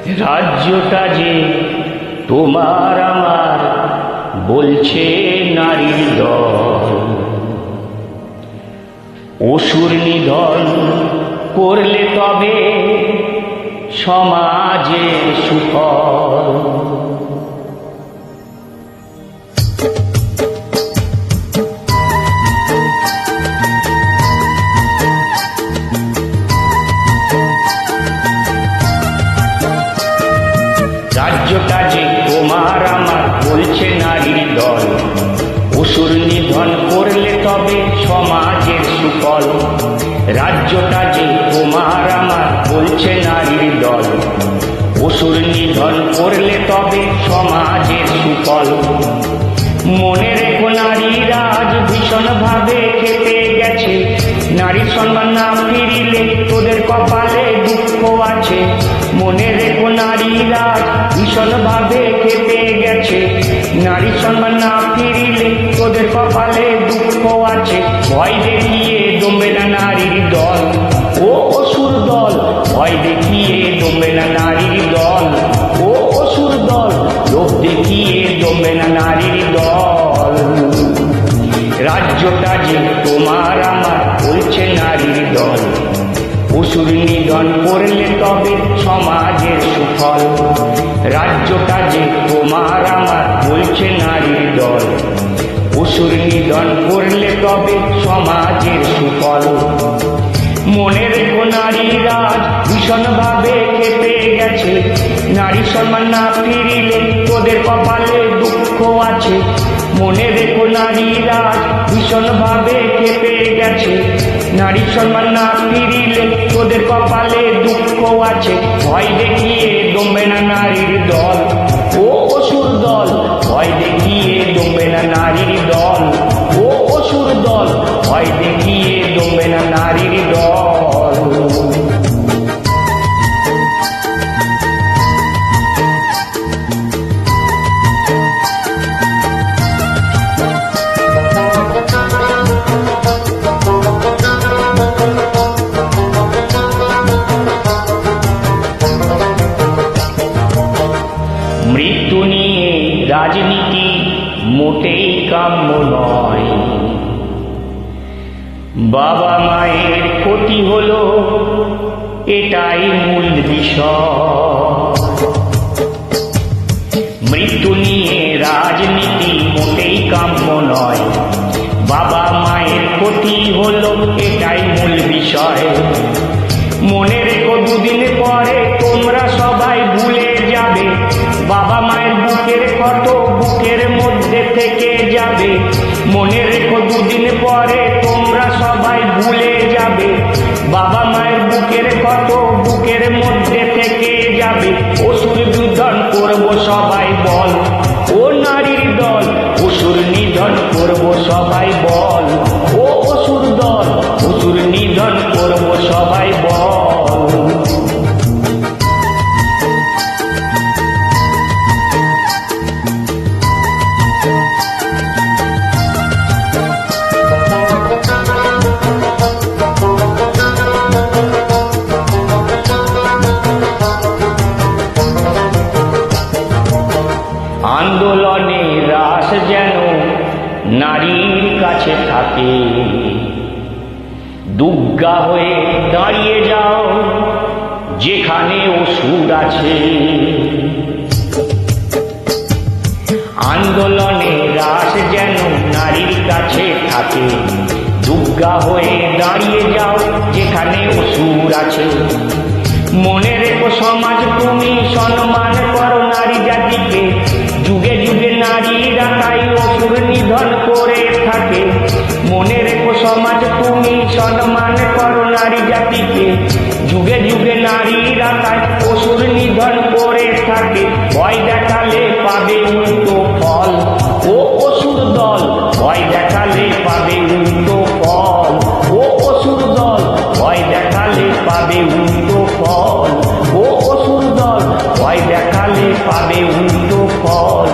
রাজ্যটা যে তোমার আমার বলছে নারীর দল, অসুর নিধন করলে তবে সমাজে সুফল। রাজ্যটা যে তোমার আমার বলছে নারীর দল, অসুর নিধন করলে তবে সমাজের সুফল। রাজ্যটা যে তোমার আমার বলছে নারীর দল, অসুর নিধন করলে তবে সমাজের সুফল। মনে রেখো নারীরা আজ ভীষণ ভাবে খেপে গেছে, নারীর সম্মান না ফিরিলে তোদের কপালে দুঃখ আছে। মনে রেখো নারীরা ভীষণ ভাবে খেপে গেছে, নারীর সম্মান না ফিরিলে তোদের কপালে দুঃখ আছে। ভয় দেখিয়ে দমবে না নারীর দল, ও অসুর দল, ভয় দেখিয়ে দমবে না নারীর দল, ও অসুর দল, লোভ দেখিয়ে দমবে না নারীর দল। রাজ্যটা যে তোমার আমার বলছে নারীর দল, অসুর নিধন করলে তবে সমাজের সুফল। রাজ্যটা যে তোমার আমার বলছে নারীর দল, অসুর নিধন করলে তবে সমাজের সুফল। মনে রেখো নারীরা ভীষণ ভাবে খেপে গেছে, নারী সম্মান না ফিরিলে তোদের কপালে দুঃখ আছে। মনে রেখো নারীরা ভীষণ ভাবে খেপে গেছে, নারী সম্মান না ফিরিলে তোদের কপালে দুঃখ আছে। ভয় দেখিয়ে দমবে না নারীর দল, ও অসুর দল, ভয় দেখিয়ে দমবে না নারীর দল, ও অসুর দল, ভয় দেখিয়ে দমবে না নারীর দল। মৃত্যু নিয়ে রাজনীতি মোটেই কাম্য নয়, বাবা মায়ের ক্ষতি হলো এটাই মূল বিষয়। মৃত্যু নিয়ে রাজনীতি মোটেই কাম্য নয়, বাবা মায়ের ক্ষতি হলো এটাই মূল বিষয়। মনে রেখো দুদিন পরে তোমরা সবাই ভুলে যাবে, বাবা মায়ের বুকের কত বুকের মধ্যে থেকে যাবে। মনে রেখো দুদিন পরে তোমরা সবাই ভুলে যাবে, বাবা মায়ের বুকের কত বুকের মধ্যে থেকে যাবে। অসুর নিধন করবো সবাই বল, ও নারীর দল, অসুর নিধন করবো সবাই বল, ও অসুর দল, অসুর নিধন করবো সবাই বল। আন্দোলনে রাস যেন নারীর কাছে থাকে, দুর্গা হয়ে দাঁড়িয়ে যাও যেখানে অসুর আছে। আন্দোলনে রাস যেন নারীর কাছে থাকে, দুর্গা হয়ে দাঁড়িয়ে যাও যেখানে অসুর আছে। মনে রেখো সমাজ তুমি সম্মান করো নারী জাতিকে, যুগে যুগে নারীরা তাই অসুর নিধন করে থাকে। মনে রেখো সমাজ তুমি সম্মান করো নারী জাতিকে, যুগে যুগে নারীরা তাই অসুর নিধন করে থাকে। ভয় দেখালে পাবে উল্টো ফল, ও অসুর দল, ভয় দেখালে পাবে উল্টো ফল, ও অসুর দল, ভয় দেখালে পাবে উল্টো ফল, ও অসুর দল, ভয় দেখালে পাবে উল্টো ফল।